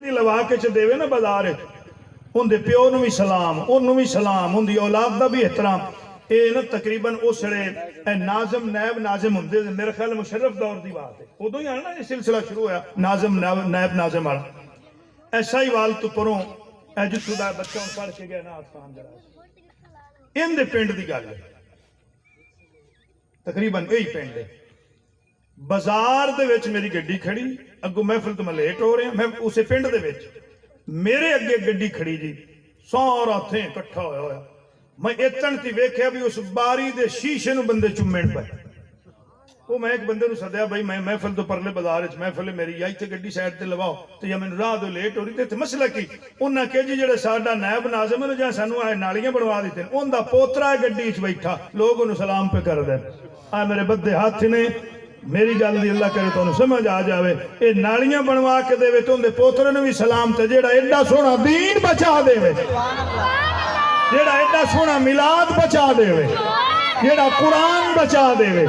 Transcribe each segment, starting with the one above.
لوا کے چ دے نا بازار اندر پیو نو بھی سلام انہوں بھی سلام اندی اولاد دا بھی احترام اے نا تقریباً اسڑے ناظم نائب ناظم ہوں میرے خیال مشرف دور دی بات ہے ادو ہی آنا یہ سلسلہ شروع ہوا ناظم نائب ناظم والا ایسا ہی وال تو پروں اے جتھو دا بچہ ان پڑھ کے گئے نا آسان جراز ان دے پینڈ دی گل ہے تقریباً یہی پینڈ ہے بازار دے وچ میری گڈی کھڑی اگو محفل تو میں لیٹ ہو رہے ہیں میں اسے پنڈ دے وچ میرے اگے گڈی کھڑی جی سارا تھے کٹھا ہویا ہویا میں اتن تی ویکھیا بھی اس باری دے شیشے نو بندے چومن پے وہ میں ایک بندے نو سدیا بھائی میں محفل تو پرلے بازار وچ محفل میری یا ایتھے گڈی سائیڈ تے لواؤ تے یا مینوں راہ دو لیٹ ہو رہی تے مسئلہ کی انہاں کہ جی جڑے ساڈا نائب ناظم ہے جا سانو اے نالیاں بنوا دتے اوندا پوترا گڈی وچ بیٹھا لوگ انہوں سلام پہ کر دے آ میرے بدے ہاتھ نے میری گل دی اللہ کرے تو سمجھ آ جاوے اے نالیاں بنوا کے دے تو اندے پوترے نے بھی سلام تے جیڑا ایڈا سونا دین بچا دے جیڑا ایڈا سونا میلاد بچا دے جیڑا قرآن بچا دے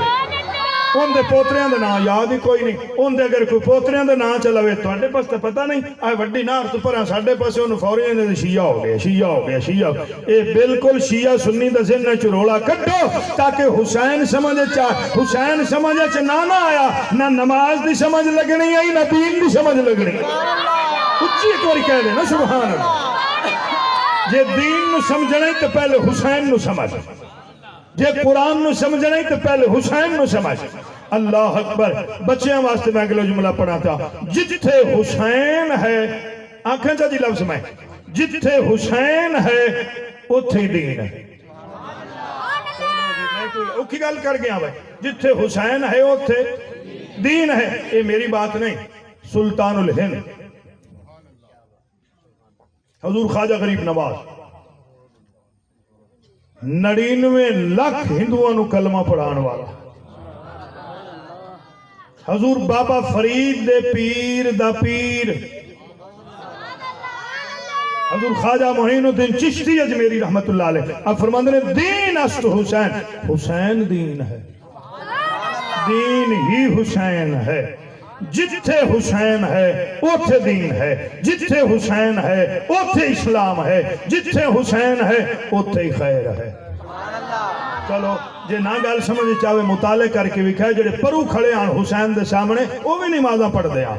اندے پوتریاں دے نام یاد ہی کوئی نہیں اندے اگر کوئی پوتریاں دے نام چلاوے تو اندے پاس تے پتہ نہیں آئے وڈی نار تو پرہاں ساڑھے پاسے انہوں فوریاں دے شیعہ ہو گیا شیعہ ہو گیا شیعہ اے بالکل شیعہ سنی دا ذہن چروڑا کٹو تاکہ حسین سمجھے حسین سمجھے نہ آیا نہ نماز دی سمجھ لگنی آئی نہ دین دی سمجھ لگنی اچھی ایک باری کہہ دے نا سبحان اللہ جے دین نو سمجھنا ہی تو پہلے حسین نو سمجھ جے قرآن نو سمجھنا ہی تو پہلے حسین نو سمجھ اللہ اکبر بچیاں واسطے میں اگلے جملہ پڑھا تھا جتھے حسین ہے آنکھیں چاہ جی لفظ میں جتھے حسین ہے اتھے دین ہے اوکھی گل کر گیا بھائی جتھے حسین ہے اتھے دین ہے یہ میری بات نہیں سلطان الہند حضور خواجہ غریب نواز 99 لاکھ ہندوؤں نو کلمہ پڑھان والا حضور بابا فرید دے پیر دا پیر حضور خواجہ معین الدین چشتی اجمیری رحمت اللہ علیہ اب فرماندے نے دین است حسین حسین دین ہے دین ہی حسین ہے جتھے حسین ہے اوتھے دین ہے جتھے حسین ہے اوتھے اسلام ہے جتھے حسین ہے اوتھے خیر ہے چلو جے نا گل سمجھ چاہے مطالعے کر کے بھی کہے جڑے پرو کھڑے آن حسین دے سامنے وہ بھی نمازاں پڑھ دے آن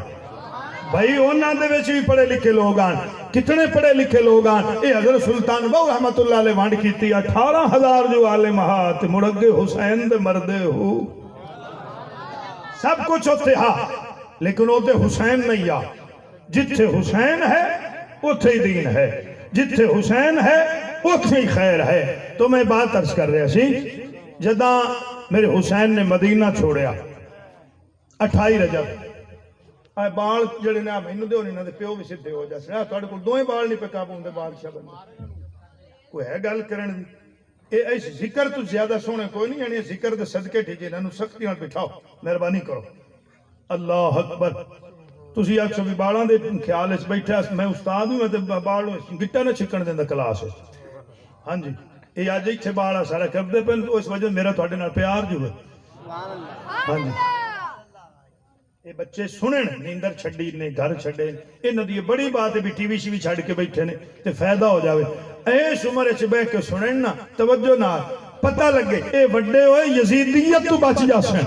بھائی انہاں دے وچ بھی پڑھے لکھے لوگ آن کتنے پڑھے لکھے لوگ آن اے حضرت سلطان بہو رحمت اللہ علیہ وانڈ کیتی 18,000 جو عالم ہاتھ مڑگے حسین دے مردے ہو سب کچھ ہوتے ہاں لیکن ہوتے حسین نہیں آ جتھے حسین ہے اتھے ہی دین ہے جتھے حسین ہے اتھے ہی خیر ہے تو میں بات عرض کر رہا سی جداں میرے حسین نے مدینہ چھوڑیا 28 رجب آئے بال جڑے نے آپ ہندو دے ہونے نہ دے پیو بھی سدھے ہو جاسے توڑے کو دوئیں بال نہیں پہ کابوں دے بادشاہ بندے کوئی ہے گل کرن دی اے ذکر تو زیادہ سونے کوئی نہیں یعنی ذکر دے صدقے ٹھیکے نہ سختی نہ بٹھاؤ مہربانی کرو اللہ اکبر تسی اکثر بھی بالاں دے خیال اس بیٹھا میں استاد ہوں میں بالوں گٹا نہ چھکن دیندہ کلاس ہے ہاں جی یہ آج ایک چھے بالا سارا کر دے پہلے تو اس وجہ میرا تھوڑے نال پیار جو ہے ہاں جی یہ بچے سنن نیندر چھڑی نے گھر چھڑے یہ ندی بڑی بات ہے بھی ٹی وی شی بھی چھڑ کے بیٹھے نے تے فائدہ ہو جاوے ایس عمر اچھ بے کے سنن نا توجہ نہ پتہ لگے اے بڑے ہوئے یزیدیت تو بچ جاسیں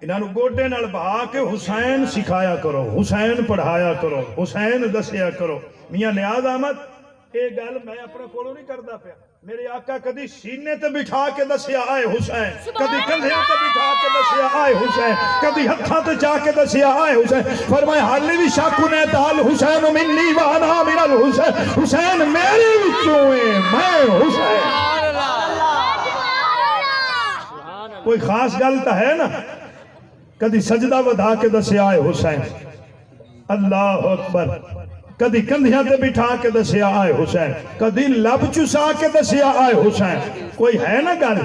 انہاں نو گوڈے نال بہا کے حسین سکھایا کرو حسین پڑھایا کرو حسین دسیا کرو میاں نیاز احمد اے گل میں اپنے کولوں نہیں کردا پیا میرے آقا کدی سینے تے بٹھا کے دسیا آئے حسین کدی کندھے تے بٹھا کے دسیا آئے حسین کدی ہتھاں تے جا کے دسیا آئے حسین فرمائے حالی بھی شاکو نے تال حسین منی وانا من الحسین حسین میرے وچوں ہے میں حسین کوئی خاص گل تا ہے نا کدی سجدہ ودھا کے دسیا آئے حسین اللہ اکبر کدی کندھیاں تے بٹھا کے دسیا آئے حسین کدی لب چسا کے دسیا آئے حسین کوئی ہے نا گل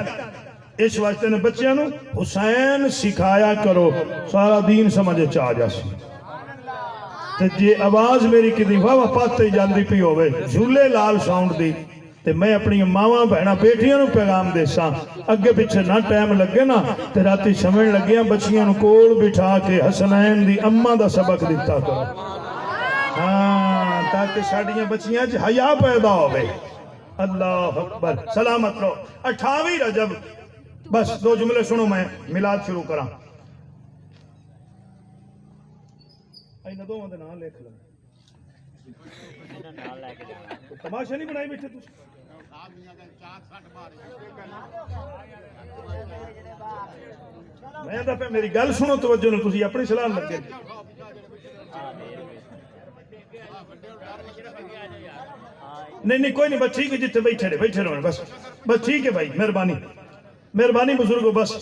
اس واسطے نے بچیاں نو حسین سکھایا کرو سارا دین سمجھے چاہ جاسی تے جے آواز میری کدی واہ پاتے جلدی پی ہوئے جھولے لال ساؤنڈ دی تے میں اپنی ماواں بہناں بیٹیاں نو پیغام دیساں اگے پیچھے نہ ٹائم لگے نا تے راتی سمجھ لگیاں بچیاں نو کول بٹھا کے حسنین دی اماں دا سبق دیتا کرو ہاں تاکہ ساڈیاں بچیاں چ حیا پیدا ہوے اللہ اکبر سلامت رہو 28 رجب بس 2 جملے سنو میں میلاد شروع کراں اینا دو دے نام لکھ لو تماشا نہیں بنائی بیٹھے تسی میں پہ میری گل سنو توجہ نو تسی اپنی صلاح لگے نہیں کوئی نہیں بس ٹھیک ہے جتنے بیٹھے رہو بس ٹھیک ہے بھائی مہربانی بزرگو بس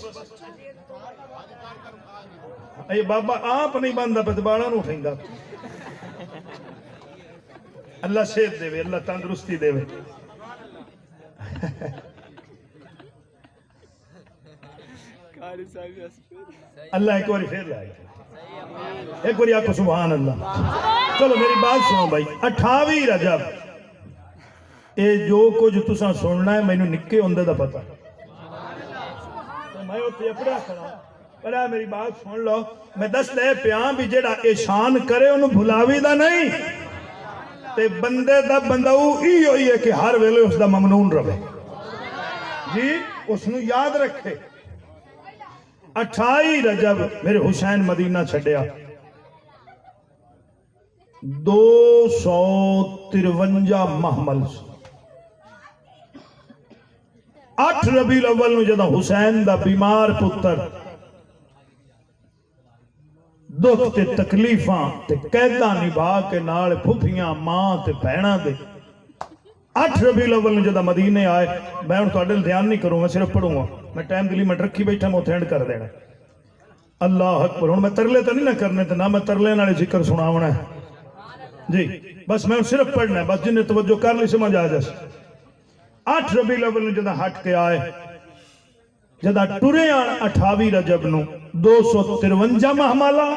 اے بابا آپ نہیں بندہ پہ باڑا نو اٹھیں گا اللہ صحت دے اللہ تندرستی دے اللہ ایک باری پھر لائے ایک باری آپ کو سبحان اللہ چلو میری بات سنو بھائی 28 رجب اے جو کچھ تساں سننا ہے میں نے نکے ہوندے دا پتا میں اتنے اپنا کھڑا پر میری بات سن لو میں دس دے پیاں بھی جیڑا احسان کرے انہوں بھلاوی دا نہیں تے بندے دا بندہو ہی ہوئی ہے کہ ہر ویلے اس دا ممنون رہے جی اس نے یاد رکھے 28 رجب میرے حسین مدینہ چھڑیا 253 محمل 8 ربیع الاول نو جدہ حسین دا بیمار پتر دکھ تے تکلیفاں تے قیدہ نبھا کے نال پھپھیاں ماں تے بہناں دے 8 ربیع الاول نو جدہ مدینے آئے میں ان تو اڈل دھیان نہیں کروں میں صرف پڑھوں گا میں ٹائم دی لیمٹ رکھی بیٹھا میں اتھینڈ کر دینا اللہ اکبر ہوں میں ترلے تو نہیں نہ کرنے تھے نہ میں ترلے نالے ذکر سناونا ہے جی بس میں صرف پڑھنا ہے بس جنہیں توجہ کر لی سمجھ آ جائے 8 ربیع الاول نو جدہ ہٹ کے آئے جدہ ٹرے آن 28 رجب نو 253 محملہ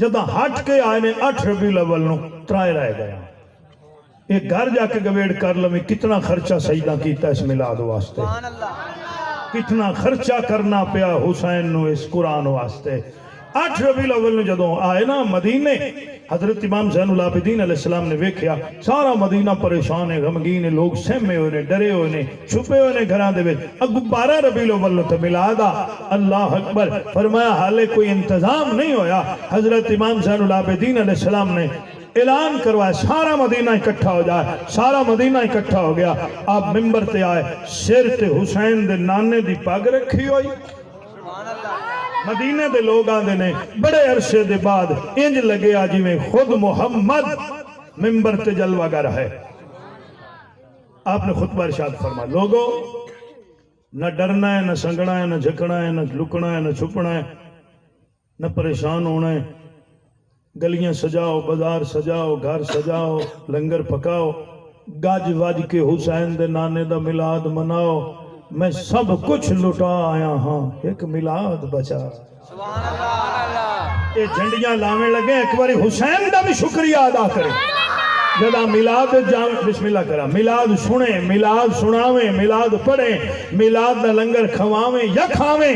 جدہ ہٹ کے آئے نے 8 ربیع الاول نو ترائے رہ گیا ایک گھر جا کے گویڑ کر لوں کتنا خرچہ سجدہ کیتا اس میلاد واسطے کتنا خرچہ کرنا پیا حسین نو اس قرآن واسطے 8 ربیع الاول نو جدوں آئے نا مدینے حضرت امام زین العابدین علیہ السلام نے ویکھیا سارا مدینہ پریشان ہے غمگین ہے لوگ سہمے ہوئے نے ڈرے ہوئے نے چھپے ہوئے نے گھراں دے وچ اگو 12 ربیع الاول نو تے میلاد اللہ اکبر فرمایا حالے کوئی انتظام نہیں ہویا حضرت امام زین العابدین علیہ السلام نے اعلان کروایا سارا مدینہ اکٹھا ہو جائے سارا مدینہ اکٹھا ہو گیا آپ ممبر تے آئے سر تے حسین دے نانے دی پگ رکھی ہوئی مدینہ دے لوگ آدھے نے بڑے عرصے دے بعد انج لگے آجی میں خود محمد ممبر تے جلوہ گر ہے آپ نے خطبہ ارشاد فرما لوگو نہ ڈرنا ہے نہ سنگنا ہے نہ جھکنا ہے نہ لکنا ہے نہ چھپنا ہے نہ پریشان ہونا ہے گلیاں سجاؤ بازار سجاؤ گھر سجاؤ لنگر پکاؤ گاج واج کے حسین دے نانے دا میلاد مناؤ میں سب کچھ لٹا آیا ہاں ایک میلاد بچا یہ جھنڈیاں لاویں لگے ایک باری حسین دا بھی شکریہ ادا کریں جدا میلاد بسم اللہ کرا میلاد سنیں میلاد سناویں میلاد پڑھیں میلاد دا لنگر کھواویں یا کھاویں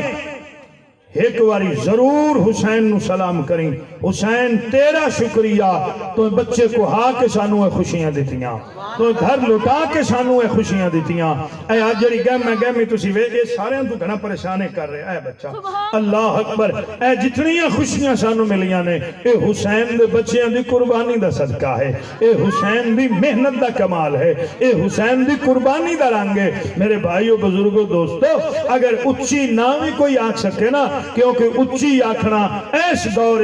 ایک باری ضرور حسین نو سلام کریں حسین تیرا شکریہ تو بچے کو ہا کے سانو ہے خوشیاں دیتیاں تو گھر لٹا کے سانو ہے خوشیاں دیتیاں اے آج جری گہمی تسی وے یہ سارے ہم تو گھنا پریشانے کر رہے اے بچہ اللہ اکبر اے جتنیاں خوشیاں سانو ملیاں نے اے حسین دے بچیاں دی قربانی دا صدقہ ہے اے حسین دی محنت دا کمال ہے اے حسین دی قربانی دا رنگ ہے میرے بھائیو بزرگو دوستو اگر اچھی نہ بھی کوئی آکھ سکے نا کیونکہ اچھی آکھنا ایس دور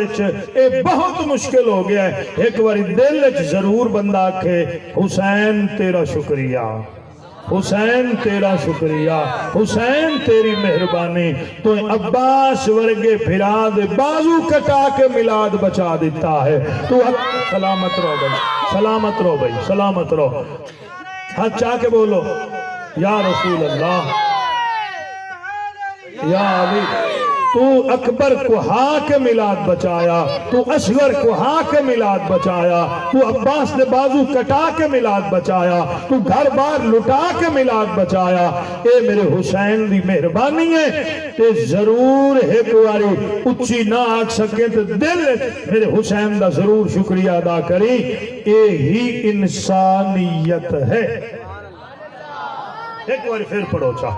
اے بہت مشکل ہو گیا ہے ایک باری دل ضرور بندہ آکھے حسین تیرا شکریہ حسین تیرا شکریہ حسین تیری مہربانی تو عباس ورگے پھرا دے بازو کٹا کے میلاد بچا دیتا ہے تو سلامت رہو بھائی سلامت رہو بھائی سلامت رہو ہاتھ چاہ کے بولو یا رسول اللہ یا علی تو اکبر کو ہا کے میلاد بچایا، تو اصغر کو ہا کے میلاد بچایا، تو عباس نے بازو کٹا کے میلاد بچایا، تو گھر بار لٹا کے میلاد بچایا۔ اے میرے حسین دی مہربانی ہے تے ضرور ایک واری اچھی نہ آگ سکے تو دل میرے حسین دا ضرور شکریہ ادا کری۔ اے ہی انسانیت ہے۔ ایک واری پھر پڑھو چاہ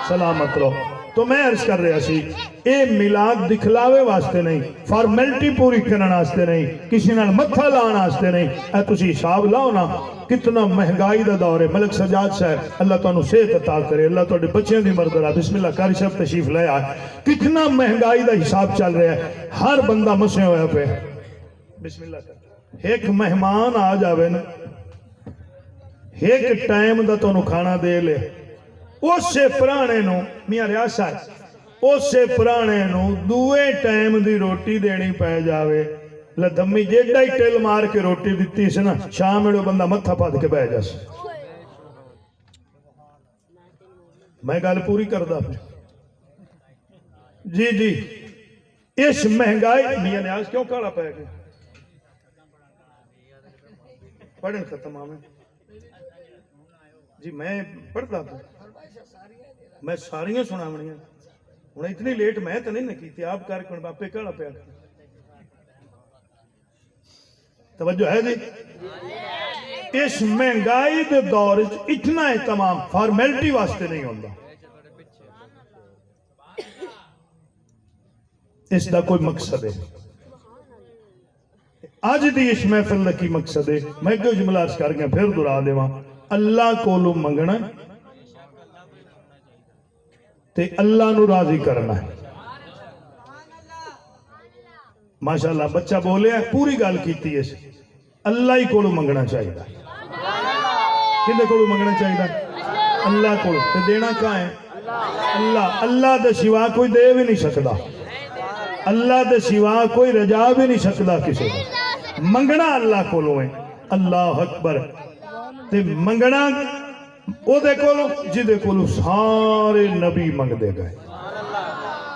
سلامت رہو۔ تو میں عرض کر رہا سی اے میلاد دکھلاوے واسطے نہیں، فارمیلٹی پوری کرنے واسطے نہیں، کسی نال متھا لان واسطے نہیں۔ اے تسی حساب لاؤ نا کتنا مہنگائی دا دور ہے۔ ملک سجاد صاحب اللہ تانوں صحت عطا کرے، اللہ تہاڈے بچیاں دی مردرا بسم اللہ قاری صاحب تشریف لے آئے۔ کتنا مہنگائی دا حساب چل رہا ہے، ہر بندہ مسے ہویا پہ۔ بسم اللہ کر ایک مہمان آ جاوے نا، ایک ٹائم دا تانوں کھانا دے لے، اس سے پرانے نو میاں ریاست اس سے پرانے نو دوے ٹائم دی روٹی دینی پہ جاوے۔ لدھمی جیڑا ہی ٹیل مار کے روٹی دیتی سے نا شام میں بندہ متھا پاد کے بہ جاس۔ میں گال پوری کردہ جی جی اس مہنگائی میاں نیاز کیوں کھڑا پہ گئے پڑھن ختم آمیں جی میں پڑھتا ہوں میں ساریاں سنا منیاں انہیں اتنی لیٹ میں تو نہیں کی تھی آپ کارکن باپے کھڑا پہ آگے توجہ ہے جی اس مہنگائی دے دور اتنا اہتمام فارمیلٹی واسطے نہیں ہوندہ، اس دا کوئی مقصد ہے۔ آج دی اس محفل دا کی مقصد ہے، میں کیوں جملہ عرض کر گیا پھر دورا دے وہاں اللہ کولو منگنا تے اللہ نو راضی کرنا ہے۔ ماشاءاللہ بچہ بولے ہیں پوری گال کیتی ہے اللہ ہی کولو منگنا چاہیے۔ کندے کولو منگنا چاہیے؟ اللہ کولو۔ تے دینا کہاں ہے؟ اللہ۔ اللہ دے سوا کوئی دے بھی نہیں سکتا، اللہ دے سوا کوئی رجا بھی نہیں سکتا کسی کو۔ منگنا اللہ کولو ہے۔ اللہ اکبر۔ تے منگنا او دے کولو جی دے کولو سارے نبی منگ دے گئے۔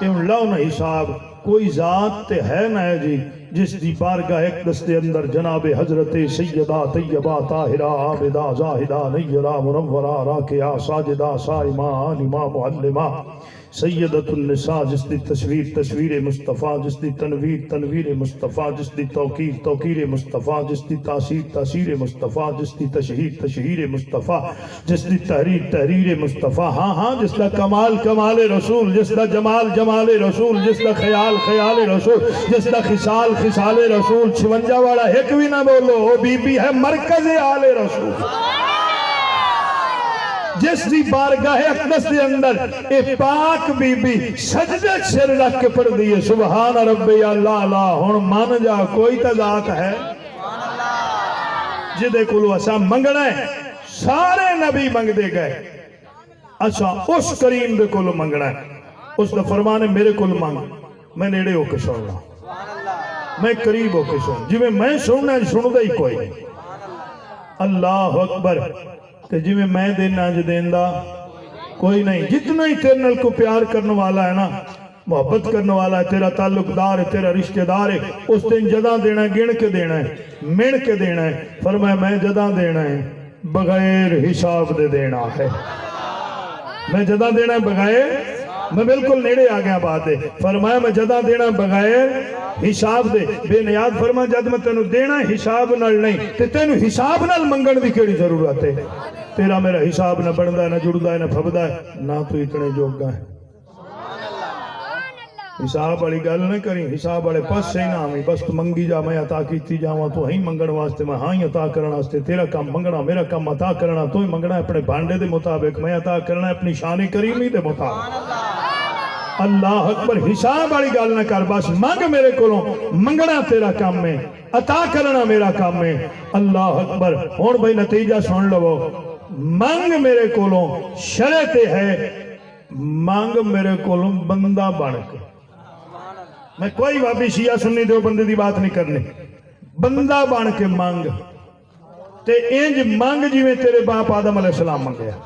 ایم لاؤ نا حساب کوئی ذات تے ہے نا ہے جی جس دی بارگاہ اقدس دے اندر جناب حضرت سیدہ طیبہ طاہرہ عابدہ زاہدہ نیرہ منورہ راکعہ ساجدہ صائمہ عالمہ معلمہ سیدت النساء جس دی تصویر مصطفیٰ، جس دی تنویر مصطفیٰ، جس دی توقیر مصطفیٰ، جس دی تاثیر مصطفیٰ، جس دی تشہیر مصطفیٰ، جس دی تحریر مصطفیٰ، ہاں ہاں جس دا کمال رسول، جس دا جمال رسول، جس دا خیال رسول، جس دا خصال رسول۔ 56 والا ایک بھی نہ بولو، وہ بی بی ہے مرکز آل رسول، جس دی بارگاہ اقدس دے اندر اے پاک بی بی سجدے سر رکھ کے پڑھ دیئے سبحان ربی اللہ لا ہون مان جا کوئی تذات ہے جدے کلو اسا منگنا ہے سارے نبی منگ دے گئے۔ اچھا اس کریم دے کلو منگنا ہے، اس نے فرمانے میرے کلو مانگ میں نیڑے ہو کے سننا، میں قریب ہو کے سن جی میں سننا ہے سن دے ہی کوئی نہیں۔ اللہ اکبر۔ کہ جی میں دینا جو دیندہ کوئی نہیں، جتنا ہی تیرے نال کو پیار کرنے والا ہے نا محبت کرنے والا ہے، تیرا تعلق دار ہے، تیرا رشتہ دار ہے، اس دن جدہ دینا ہے گن کے دینا ہے مین کے دینا ہے۔ فرمایا میں جدہ دینا ہے بغیر حساب دے دینا ہے، میں جدہ دینا ہے بغیر، میں بالکل نیڑے آگیا بات ہے۔ فرمایا میں جدہ دینا بغیر حساب دے، بے نیاد فرما جد میں تینو دینا حساب نال نہیں تے تینو حساب نال منگن دی کیڑی ضرورت ہے؟ تیرا میرا حساب نہ بڑھدا ہے نہ جڑدا ہے نہ پھبدا ہے، نہ تو اتنے جوگا ہے۔ حساب والی گل نہ کریں، حساب والے پاس سے نہ آویں، بس تو منگی جا میں عطا کیتی جاواں تو ہی منگن واسطے، میں ہاں ہی عطا کرنا واسطے، تیرا کام منگنا میرا کام عطا کرنا، تو ہی منگنا اپنے بھانڈے دے مطابق، میں عطا کرنا اپنی شان کریمی دے مطابق۔ اللہ اکبر۔ حساب والی گل نہ کر، بس منگ میرے کولوں، منگنا تیرا کام میں، عطا کرنا میرا کام میں۔ اللہ اکبر۔ ہن بھائی نتیجہ سن لو، منگ میرے کولوں شرط ہے، منگ میرے کولوں بندہ بن کے، میں کوئی وابی شیعہ سنی دو بندے دی بات نہیں کرنی، بندہ بن کے منگ تے انج منگ جی میں تیرے باپ آدم علیہ السلام منگیا۔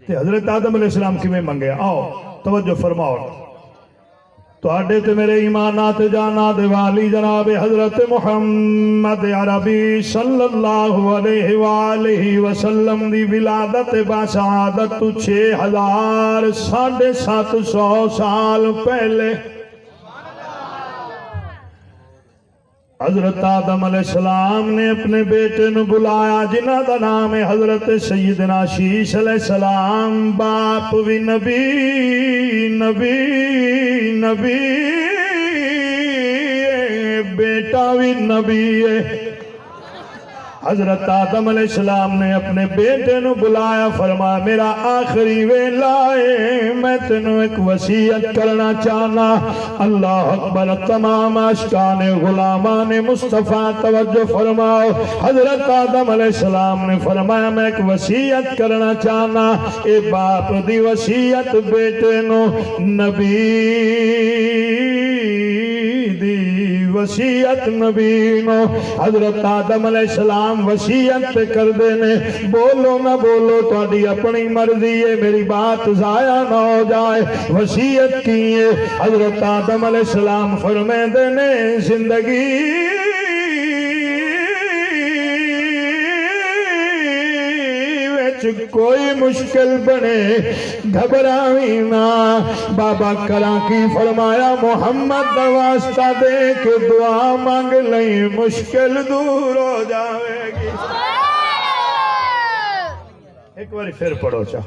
تے حضرت آدم علیہ السلام کی میں منگیا. آؤ توجہ فرماؤ. تو آڈے تے میرے ایمانات جانات والی جناب حضرت محمد عربی صلی اللہ علیہ وآلہ وسلم دی ولادت باسعادت 6750 سال پہلے حضرت آدم علیہ السلام نے اپنے بیٹے نو بلایا جنہ دا نام ہے حضرت سیدنا شیش علیہ السلام. باپ بھی نبی نبی بیٹا بھی نبی ہے. حضرت آدم علیہ السلام نے اپنے بیٹے نو بلایا, فرمایا میرا آخری ویلا ہے, میں تینوں ایک وصیت کرنا چاہنا. اللہ اکبر. تمام اشکان غلامان مصطفیٰ توجہ فرماؤ. حضرت آدم علیہ السلام نے فرمایا میں ایک وصیت کرنا چاہنا. اے باپ دی وصیت بیٹے نو, نبی دی وصیت نبی نو. حضرت آدم علیہ السلام وصیت پہ کر دینے, بولو نہ بولو تہاڈی اپنی مرضی ہے, میری بات ضائع نہ ہو جائے. وصیت کی ہے حضرت آدم علیہ السلام فرمائے دینے زندگی کوئی مشکل بنے گھبراویں نہ. بابا کراں کی فرمایا محمد دا واسطہ دے کے دعا مانگ لیں, مشکل دور ہو جاوے گی. ایک بار پھر پڑھو چاہ.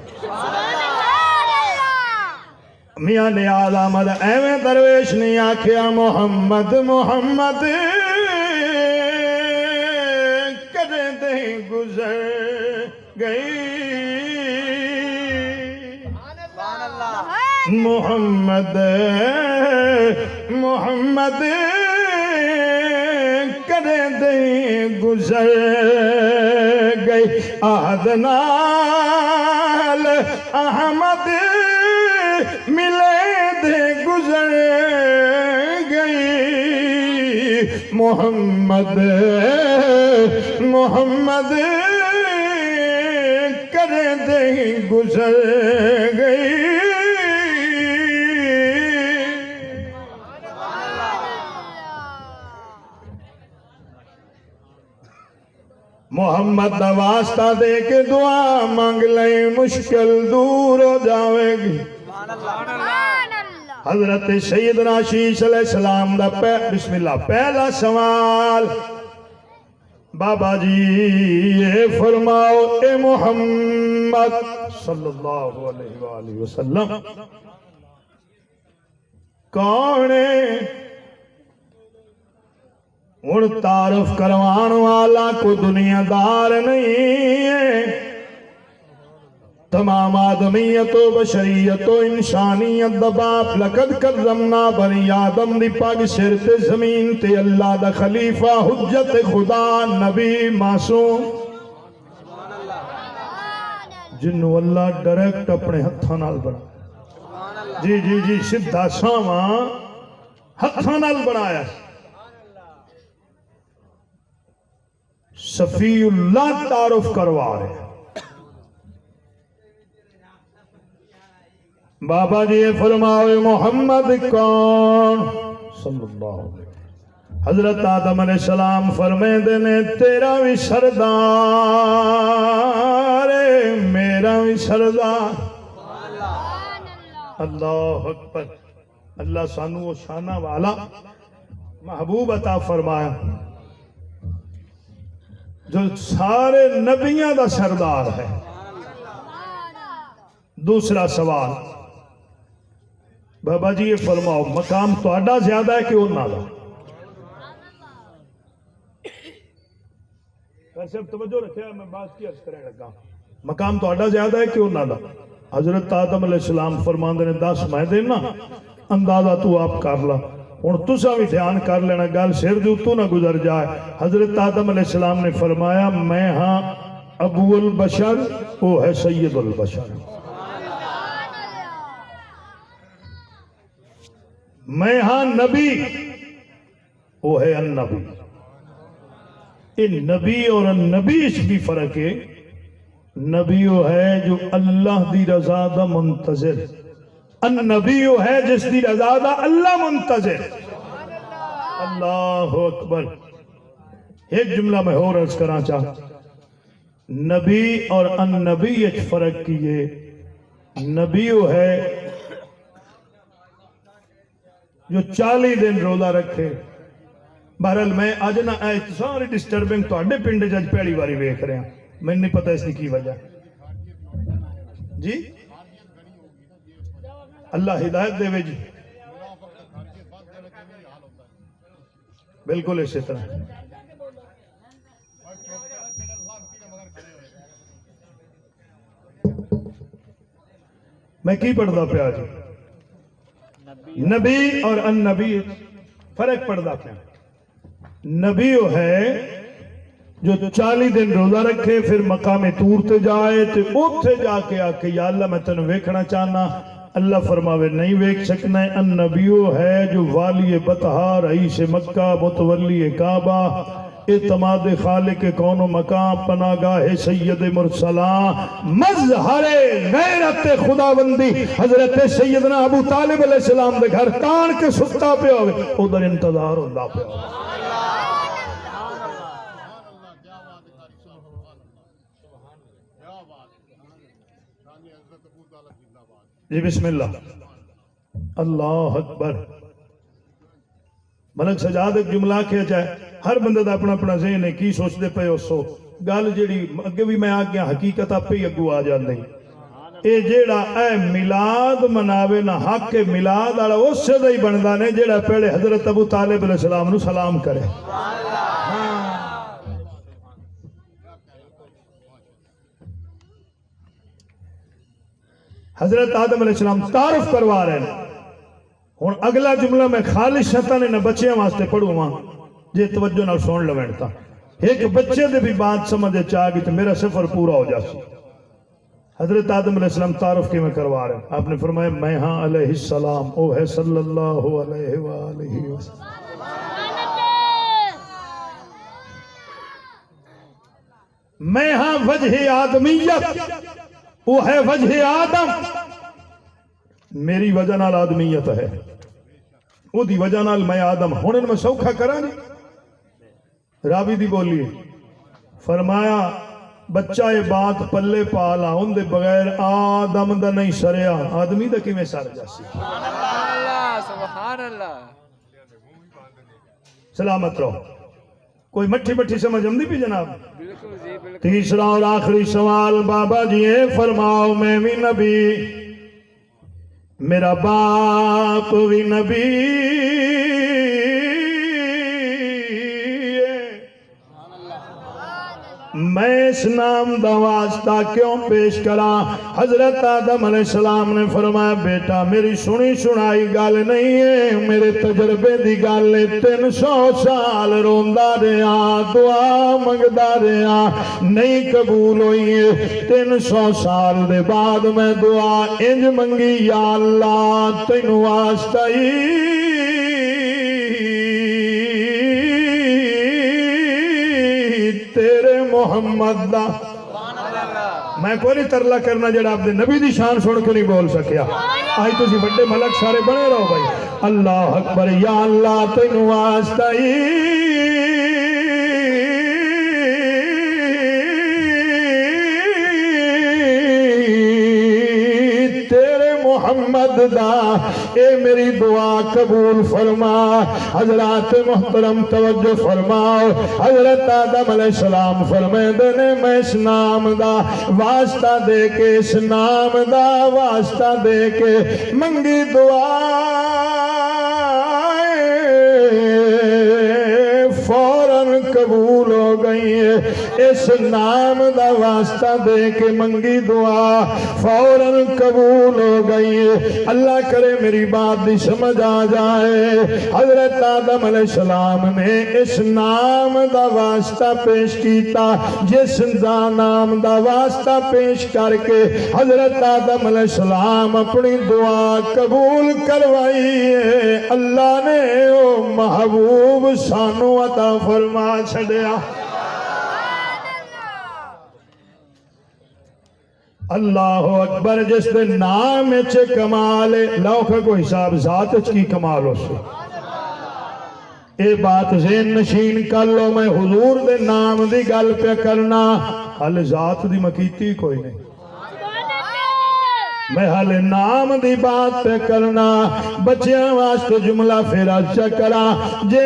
میاں نیاز احمد ایویں درویش نہیں آکھیا محمد محمد کرے دیں گزر گئی. محمد محمد کرے دیں گزر گئی. عہد نال احمد ملے دے گزر گئی. محمد محمد کرے دیں گزر گئی. محمد دا واسطہ دے کے دعا مانگ لیں, مشکل دور ہو جاوے گی. حضرت سیدنا شیش علیہ السلام دا بسم اللہ پہلا سوال. بابا جی یہ فرماؤ اے محمد صلی اللہ علیہ وآلہ وسلم کون ہے؟ ان تعارف کروان والا کو دنیا دار نہیں ہے. تمام آدمیت و بشریت و انسانیت دا باپ لقد کرمنا بنی آدم دی پاگ سر تے زمین تے اللہ دا خلیفہ حجت خدا نبی معصوم جنہوں اللہ ڈائریکٹ اپنے ہتھاں نال بنا. جی جی جی سدھا ساواں ہتھاں نال بنایا. صفی اللہ تعارف کروا رہے. بابا جی فرماؤ محمد کون صلی اللہ علیہ وسلم. حضرت آدم علیہ السلام فرمائے دینے تیرا بھی سردار میرا بھی سردار. اللہ اکبر. اللہ سانو و شانہ والا محبوب عطا فرمایا جو سارے نبیوں دا سردار ہے. دوسرا سوال بابا جی یہ فرماؤ مقام تہاڈا زیادہ ہے کہ انہاں دا؟ صرف توجہ رکھیا میں بات کی عرض کرنے لگا. مقام تہاڈا زیادہ ہے کہ انہاں دا؟ حضرت آدم علیہ السلام فرماندے نے 10 میں دینا اندازہ تو آپ کر لا. ہن تساں بھی دھیان کر لینا گل سر دے اتوں نہ گزر جائے. حضرت آدم علیہ السلام نے فرمایا میں ہاں ابو البشر وہ ہے سید البشر. میں ہاں نبی وہ ہے النبی. ان نبی اور النبی اس بھی فرق ہے. نبی وہ ہے جو اللہ دی رضا دا منتظر، النبی وہ ہے جس دی رضا دا اللہ منتظر۔ اللہ اکبر۔ ایک جملہ میں اور عرض کرنا چاہتا، نبی اور النبی ایک فرق کیے۔ نبی وہ ہے جو 40 دن روزہ رکھے۔ بہرحال میں آج نہ ساری ڈسٹربنگ تو اڈے پنڈ جج پہلی باری ویکھ رہے ہیں، میں نہیں پتہ اس کی وجہ جی۔ اللہ ہدایت دے وے جی، بالکل اسی طرح۔ میں کی پڑھدا پیا جی، نبی اور النبی فرق پڑھدا پیا۔ نبی وہ ہے جو 40 دن روزہ رکھے، پھر مقام طور تے جائے تے اوتھے جا کے آکے یا اللہ میں تنوں ویکھنا چاہنا، اللہ فرماوے نہیں ویکھ سکنا ہے۔ النبی وہ ہے جو والی بطحا، رئیس مکہ، متولی کعبہ، اعتماد خالق کون و مقام، پناگاہ سید مرسلاں، مظہر غیرت خداوندی حضرت سیدنا ابو طالب علیہ السلام دے گھر تان کے ستا پہ ہوئے، ادھر انتظار اللہ پہ ہوئے۔ جی بسم اللہ، اللہ اکبر۔ ملک سجاد ایک جملہ کیا جائے، ہر بندہ دا اپنا اپنا ذہن ہے کی سوچ دے پے اسو گل جیڑی اگے بھی میں آگیا حقیقت آپ ہی اگو آ جاندے۔ اے جیڑا اے میلاد مناوے نہ حق میلاد والا اس سے ہی بندا نے جیڑا پہلے حضرت ابو طالب علیہ السلام نو سلام کرے۔ حضرت آدم علیہ السلام تعارف کروا رہے ہیں۔ ہن اگلا جملہ میں خالص شیطان نے بچیاں واسطے پڑھوں ہاں جے توجہ نال سن لویں تا ایک بچے دے بھی بات سمجھ چاہ گئی تو میرا سفر پورا ہو جاسی۔ حضرت آدم علیہ السلام تعارف کی میں کروا رہے ہیں۔ آپ نے فرمایا میں ہاں علیہ السلام، او ہے صلی اللہ علیہ وآلہ وسلم۔ میں ہاں وجہ آدمیت، وہ ہے وجہ آدم، میری وجہ نال آدمیت ہے، وہ دی وجہ نال میں آدم ہوں۔ میں سوکھا کرا جی، راوی دی بولی فرمایا بچہ یہ بات پلے پالا ان دے بغیر آدم دا نہیں سریا، آدمی دا کی میں سر جاسی۔ سبحان اللہ، سلامت رہو۔ کوئی مٹھی مٹھی سمجھ ہم نہیں پی جناب؟ تیسرا اور آخری سوال بابا جی فرماؤ میں بھی نبی، میرا باپ بھی نبی، میں اس نام دا واسطہ کیوں پیش کرا؟ حضرت آدم علیہ السلام نے فرمایا بیٹا میری سنی سنائی گل نہیں ہے، میرے تجربے دی گل ہے۔ 300 سال روندا رہا، دعا منگدا رہا، نہیں قبول ہوئی ہے۔ 300 سال دے بعد میں دعا انج منگی، یا اللہ تینوں واسطہ ہی تیرے محمد دا، میں کوئی نہیں ترلا کرنا جڑا آپ دے نبی دی شان سن کے نہیں بول سکیا۔ آئی تو سی بڑے ملک سارے بنے رہو بھائی۔ اللہ اکبر، یا اللہ تینوں واسطہ ہی تیرے محمد دا اے میری دعا قبول فرما۔ حضرات محترم توجہ فرماؤ، حضرت آدم علیہ السلام فرمائے دینے میں اس نام دا واسطہ دے کے، اس نام دا واسطہ دے کے منگی دعا فوراً قبول ہو گئی ہے۔ اس نام دا واسطہ دے کے منگی دعا فوراً قبول ہو گئی ہے۔ اللہ کرے میری بات دی سمجھ آ جائے۔ حضرت آدم علیہ السلام نے اس نام دا واسطہ پیش کیتا، جس دا نام دا واسطہ پیش کر کے حضرت آدم علیہ السلام اپنی دعا قبول کروائی ہے۔ اللہ نے او محبوب سانو عطا فرما چھڑیا۔ اللہ اکبر جس دے نام چ کمال ہے لوکھ کو حساب ذات چ کی کمال ہو سے اے بات ذہن نشین کر لو میں حضور دے نام دی گل پہ کرنا حل ذات دی مکیتی کوئی نہیں میں حل نام دی بات پہ کرنا بچیاں واسطے جملہ پھر اچھا کرا جے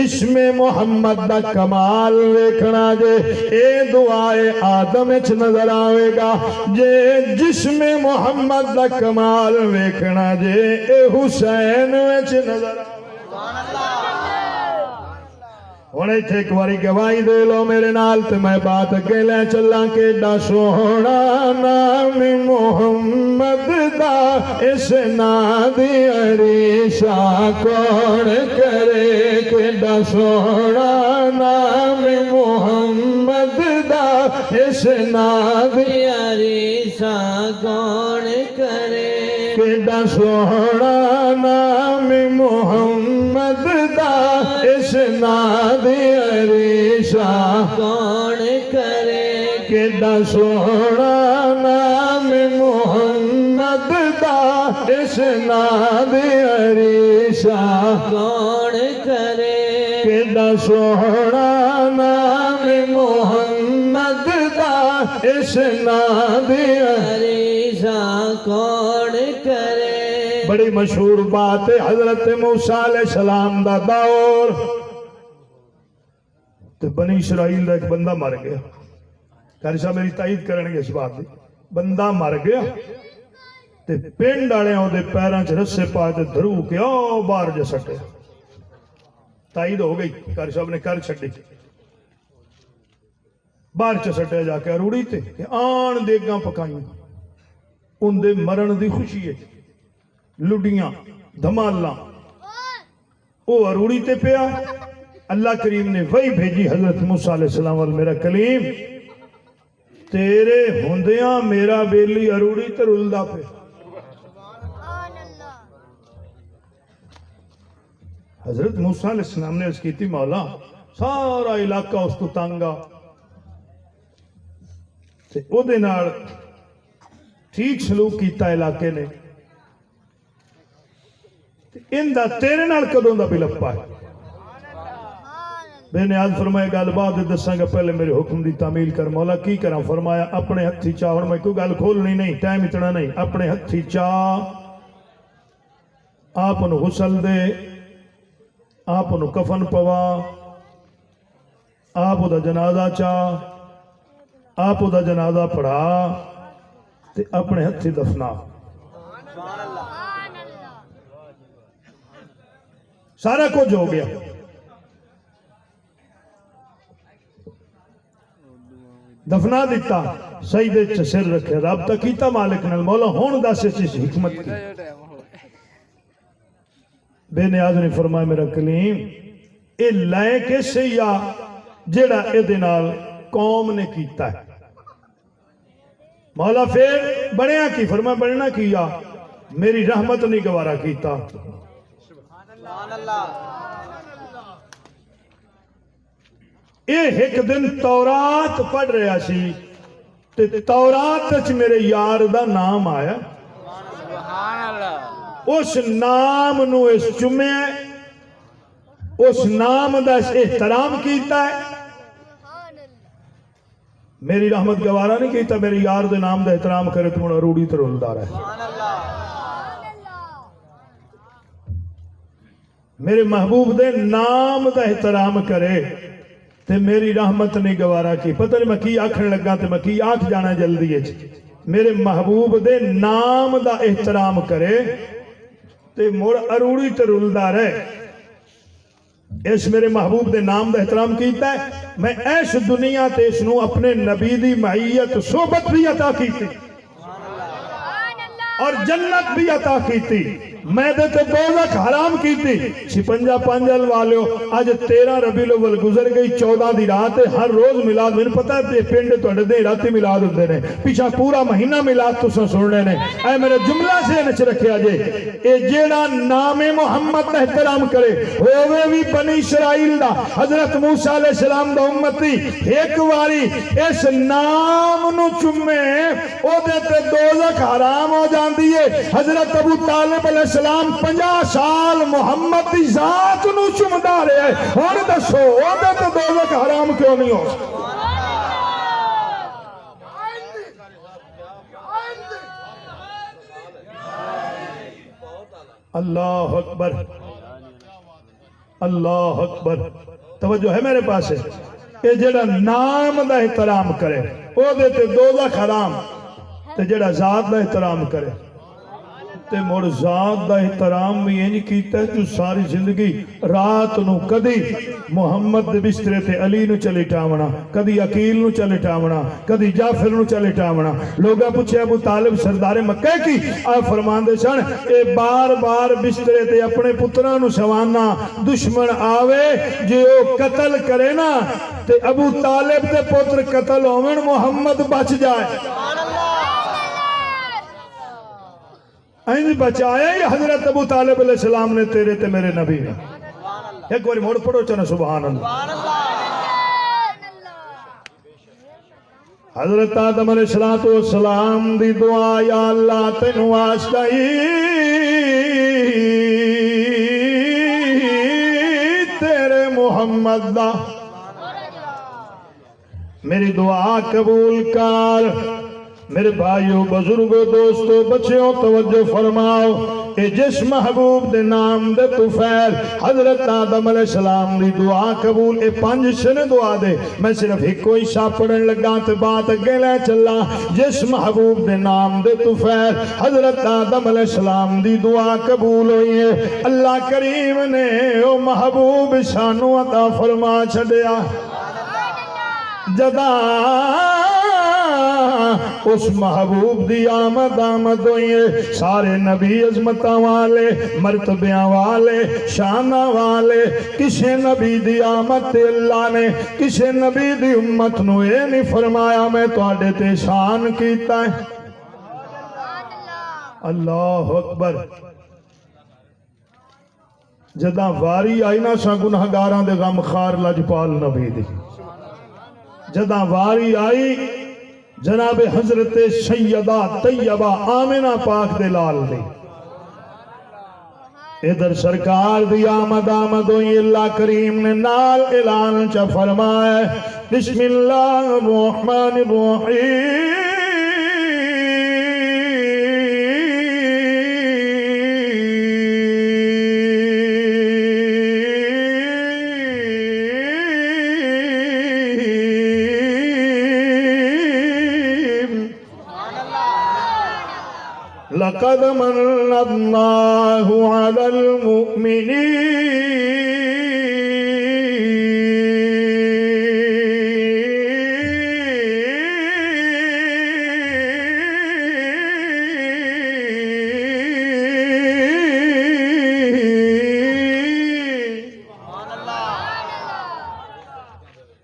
اسم محمد دا کمال ویکھنا جے اے دعائے آدم اچ نظر آوے گا جے جسم محمد دا کمال ویکھنا جے اے حسین اچ نظر آوے ہونے تھے ایک باری گواہی دے لو میرے نال تے میں بات اگے لے چلا کہ ڈا سوہنا نام محمد دا اس نا دی عریشہ کون کرے کہ ڈا سوہنا نام محمد دا اس نا دی عریشہ کون کرے کہ ڈا سوہنا نام محمد دا اس نا عریشہ کون کرے کیڈا سوہنا نام محمد دا اس نام عریشہ کون کرے کیڈا سوہنا نام محمد دا اس نام عریشہ کون کرے بڑی مشہور بات ہے حضرت موسیٰ علیہ السلام دا دور تو بنی اسرائیل دا ایک بندہ مر گیا قاری صاحب میری تائید کرنگے اس بات دی بندہ مر گیا تے پنڈ آڑے ہوں دے پیران چھ رسے پائے تے دھرو کے باہر جا سکے تائید ہو گئی قاری صاحب نے کر چھڑی باہر چھ سٹے جا کے روڑی تے کہ آن دیگاں پکائیں ان دے مرن دی خوشی ہے لڑیاں دھمالاں او اروڑی تے پیا اللہ کریم نے وہی بھیجی حضرت موسیٰ علیہ السلام اور میرا کلیم تیرے ہندیاں میرا بیلی اروڑی تے رلدہ پہ حضرت موسیٰ علیہ السلام نے اس کی تھی مولا سارا علاقہ اس تو تانگا تے او دے نال ٹھیک سلوک کیتا علاقے نے ان دا تیرے نال کدوں دا بھی لپا ہے بے نیاز فرمائے گل بعد دساں گا پہلے میرے حکم دی تعمیل کر مولا کی کراں فرمایا اپنے ہتھی چاہ اور میں کوئی گل کھولنی نہیں ٹائم اتنا نہیں اپنے ہتھی چاہ آپ انہوں غسل دے آپ انہوں کفن پوا آپ دا جنازہ چاہ آپ دا جنازہ پڑھا تے اپنے ہتھی دفنا سارا کچھ ہو گیا دفنا دیتا سجدے چ سر رکھے رابطہ کیتا مالک نال مولا ہون دس اس حکمت کی بے نیاز نے فرمایا میرا کلیم اے لائے کیسے یا جڑا اے دنال قوم نے کیتا ہے مولا پھر بڑھیا کی فرمایا بڑھنا کیا میری رحمت نہیں گوارا کیتا ایک دن تورات پڑھ رہا سی تے تورات اچھ میرے یار دا نام آیا اس نام نو اس چمے اس نام دا اس احترام کیتا ہے میری رحمت گوارا نہیں کیتا میرے یار دے نام دا احترام کرے تو مڑا روڑی تے رولدا رہے میرے محبوب دے نام دا احترام کرے تے میری رحمت نہیں گوارا کی پتہ نہیں میں کی آکھنے لگا تے میں کی آکھ جانا جلدی ہے میرے محبوب دے نام دا احترام کرے تے مڑ اروڑی تے رلدا رہے اس میرے محبوب دے نام دا احترام کیتا ہے میں ایس دنیا تے اس نو اپنے نبی دی معیت صحبت بھی عطا کیتی اور جنت بھی عطا کیتی میں دے تے دوزخ حرام کی تھی 56 والیو اج 13 ربیع الاول گزر گئی 14 دی رات ہے ہر روز میلاد میں پتہ ہے پنڈ تواڈے دے راتی میلاد ہوندے نے پیچھے پورا مہینہ میلاد تساں سننے نے اے میرے جملہ سے نچ رکھیا جے اے جیڑا نام محمد دا احترام کرے ہووے بھی بنی اسرائیل دا حضرت موسیٰ علیہ السلام دا امتی ایک واری اس نام نو چمے او دے تے دوزخ حرام ہو جاندی ہے حضرت ابو طالب علیہ السلام 50 سال محمد دی ذات نو چمدا رہے ہیں اور دسو او دے تے دوزخ حرام کیوں نہیں ہو سکتا اللہ اکبر اللہ اکبر توجہ ہے میرے پاس ہے یہ جڑا نام دا احترام کرے او دے تے دوزخ حرام تے جڑا ذات دا احترام کرے تے مڑ ذات دا احترام بھی یہ نہیں کیتا ہے جو ساری زندگی رات نو کدی محمد دے بسترے تے علی نو چلے ٹامنا کدی عقیل نو چلے ٹامنا کدی جعفر نو چلے ٹامنا لوگا پوچھے ابو طالب سردار مکہ کی فرمان دے سن اے بار بار بسترے تے اپنے پتران نو سوانا دشمن آوے جو قتل کرے نا تے ابو طالب تے پتر قتل ہومن محمد بچ جائے اینج بچایا ہی حضرت ابو طالب علیہ السلام نے تیرے تے میرے نبی نے ایک باری موڑ پڑھو چنا سبحان اللہ حضرت آدم علیہ السلام دی دعا یا اللہ تینو واسطائی تیرے محمد دا میری دعا قبول کر میرے بھائیوں بزرگوں دوستوں بچیوں توجہ فرماؤ اے جس محبوب دے نام دے توفیل حضرت آدم علیہ السلام دی دعا قبول اے 5 سنے دعا دے میں صرف ایک کوئی سا پڑھن لگا تے بات اگے لے چلا جس محبوب دے نام دے توفیل حضرت آدم علیہ السلام دی دعا قبول ہوئی ہے اللہ کریم نے او محبوب شانو عطا فرما چھڑیا جدا اس محبوب دی آمد ہوئی ہے سارے نبی عظمتہ والے مرتبیاں والے شانہ والے کسی نبی دی آمد تے اللہ نے کسی نبی دی امت نو اے نہیں فرمایا میں تو آڈے تے شان کیتا ہے اللہ اکبر جدہ واری آئی نا سا گناہگاراں دے غم خار لجپال نبی دی جدہ واری آئی جناب حضرت سیدہ طیبہ آمنہ پاک دے لال دی ادھر سرکار دی آمد ہوئی اللہ کریم نے نال اعلان چا فرمایا بسم اللہ الرحمن الرحیم لقد من الله على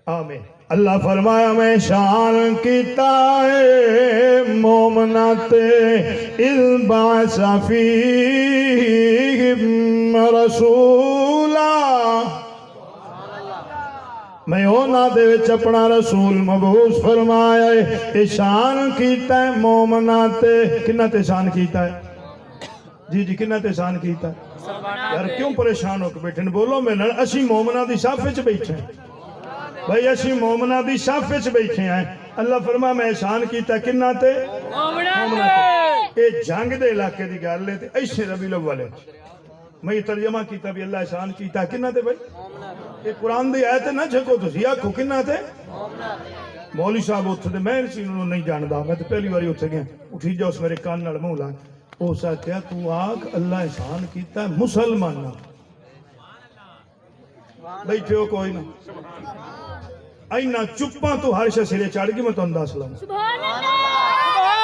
آمین اللہ فرمایا میں شان کیتا ہے مومنات اذ بعث فیہم رسولا میں ہونا دے وچ اپنا رسول مبعوث فرمایا ہے شان کیتا ہے مومنات کنہ تے شان کیتا ہے جی جی کنہ تے شان کیتا ہے یار کیوں پریشان ہو کے بیٹھے بولو میں اسی مومنہ دی صف وچ بیٹھے ہیں بھائی اسی مومنہ دی صف وچ بیٹھے ہیں اللہ فرما میں احسان کیتا کنہ تے مومنہ تے اے جنگ دے علاقے دی گل ہے تے ایسے ربیع الاول میں یہ ترجمہ کیتا بھی اللہ احسان کیتا کنہ تے بھائی یہ قرآن دی آیت نہ جھکو تسی آکھو کنہ تے مولوی صاحب اتھے دے میں اسی انہوں نہیں جاندا میں تے پہلی باری اتھے گیا اٹھی جا اس میرے کان نال منہ لا او سا کیا تو آکھ اللہ احسان کیتا ہے مسلماناں بیٹھے ہو کوئی نہ اینا چپاں تو ہر شے سرے چاڑ گی میں تو انداز لوں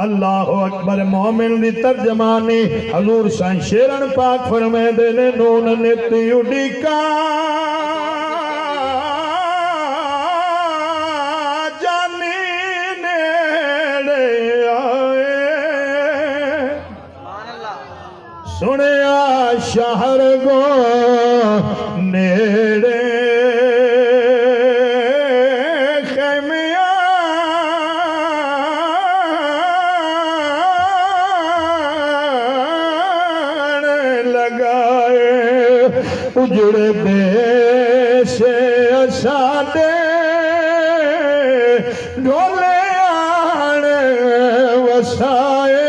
اللہ اکبر مومن دی ترجمانی حضور شان شیرن پاک فرمے دے نے نون نیتی اڈیکا جانی نیڑے آئے سنیا شہر گو نیڑے اجڑے دیش ساڈے ڈولے آنے وسائے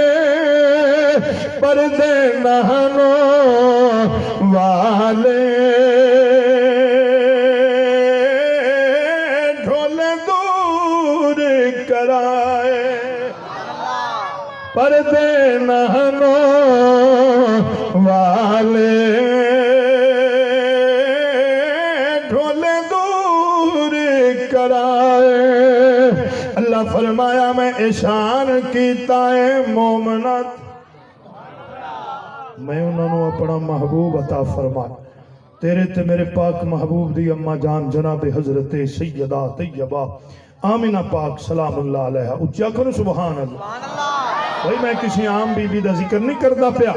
پردے نہنو والے ڈھولے دور کرائے پردے نہنو والے اللہ فرمایا میں احسان کیتا ہے مومنات میں انہوں نے اپنا محبوب عطا فرما تیرے تے میرے پاک محبوب دی اماں جان جناب حضرت سیدہ طیبہ آمینہ پاک سلام اللہ علیہ اچھا کرو سبحان اللہ بھائی میں کسی عام بی بی دا ذکر نہیں کردا پیا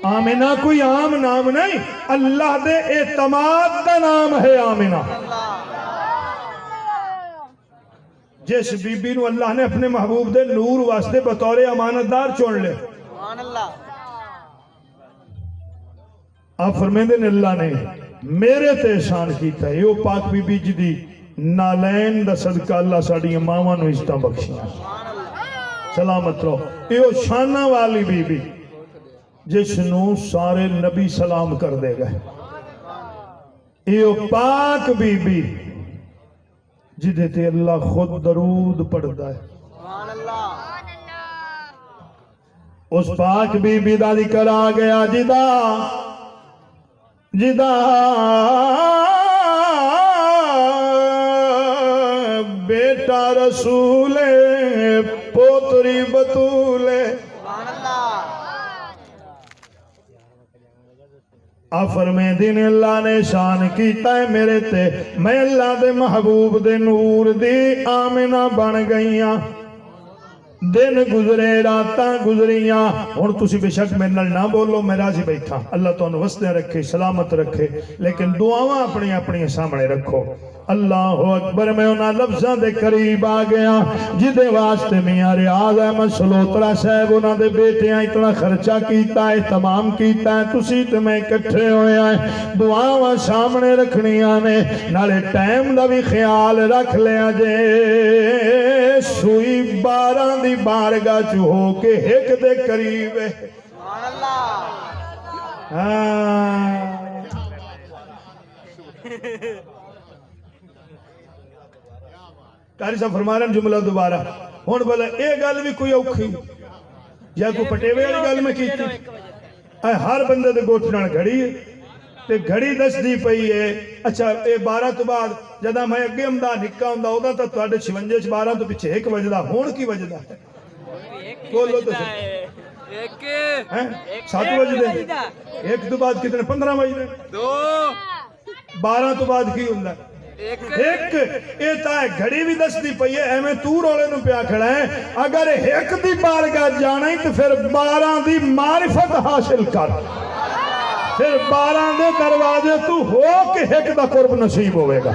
آمینہ کوئی عام نام نہیں اللہ دے اعتماد دا نام ہے آمینہ جس بی بی نو اللہ نے اپنے محبوب دے نور واسطے بطور امانتدار چون لے آپ فرمیندے نے اللہ نے میرے تے احسان کیتا ہے یہ پاک بی بی جدی نالین دا صدقہ اللہ ساڑی امامہ نو عزتاں بخشیاں سلامت رہو یہ شانہ والی بی بی جس نو سارے نبی سلام کر دے گئے یہ پاک بی بی جدے تے اللہ خود درود پڑھتا ہے اس پاک بی بی دا ذکر آ گیا جدا بیٹا رسول پوتری بطول فرمے دن اللہ نے شان کیتا ہے میرے تے میں اللہ دے محبوب دے نور دی آمنہ بن گئیاں دن گزرے راتاں گزریاں اور تسی بے شک میں نل نہ بولو میں راضی بیٹھا اللہ تو انہوں وسطے رکھے سلامت رکھے لیکن دعاواں اپنی اپنی سامنے رکھو اللہ اکبر میں انہاں لفظاں دے قریب آ گیا جدے واسطے میاں ریاض احمد سلوترا صاحب انہاں دے بیٹیاں اتنا خرچہ کیتا ہے تمام کیتا ہے تسی تے میں اکٹھے ہوئے ہیں دعاواں سامنے رکھنیاں نے نالے ٹائم دا بھی خیال رکھ لیا جے سوئی 12 دی بارگاہ چ ہو کے ایک دے قریب ہے سبحان اللہ قاری صاحب فرما رہے ہیں جملہ دوبارہ ہون بھلا اے گل بھی کوئی اوکھی یا کوئی پٹیوے والی گل میں کیتی اے ہر بندے دے گوٹھ نال گھڑی ہے تے گھڑی دس دی پئی ہے اچھا اے 12 تو بعد جدا میں اگے ہمدا نکا ہوندا اودا تے تواڈے 56 چ 12 تو پیچھے 1 وجدا ہون کی وجدا ہے بولو تو ایک 7 وجدے 1 تو بعد کتنے 15 وجدے 2 12 تو بعد کی ہوندا ایک اے تا گھڑی بھی دس دی پئی ہے ایویں تو رولے نو پیا کھڑا ہے اگر ایک دی بارگاہ جانا ہی تو پھر 12 دی معرفت حاصل کر پھر 12 دے دروازے تو ہو کہ ایک دا قرب نصیب ہوئے گا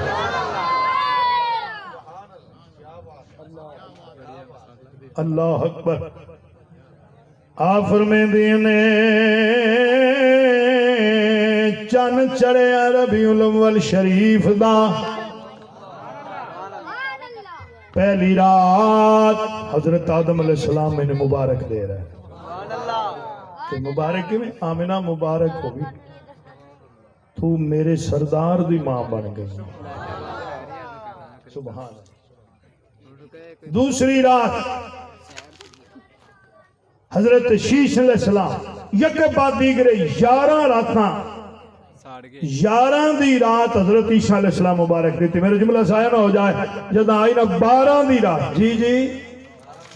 اللہ اکبر آپ فرمیں دینے چن چڑے ربیع الاول شریف دا پہلی رات حضرت آدم علیہ السلام میں نے مبارک دے رہا ہے کہ مبارک میں آمنہ مبارک ہوگی تو میرے سردار دی ماں بن گئی سبحان اللہ دوسری رات حضرت شیش علیہ السلام یک بعد دیگرے 11 راتاں 11 دی رات حضرت عیسیٰ علیہ السلام مبارک دیتی میرے جملہ سایہ نہ ہو جائے جدا آئی نا 12 دی رات جی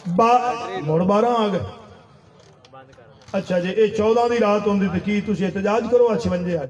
ਮੁੜ 12 ਆ ਗਏ। ਅੱਛਾ ਜੇ ਇਹ 14 ਦੀ ਰਾਤ ਹੁੰਦੀ ਤੇ ਕੀ ਤੁਸੀਂ ਇਤਜਾਜ ਕਰੋ 56 ਆ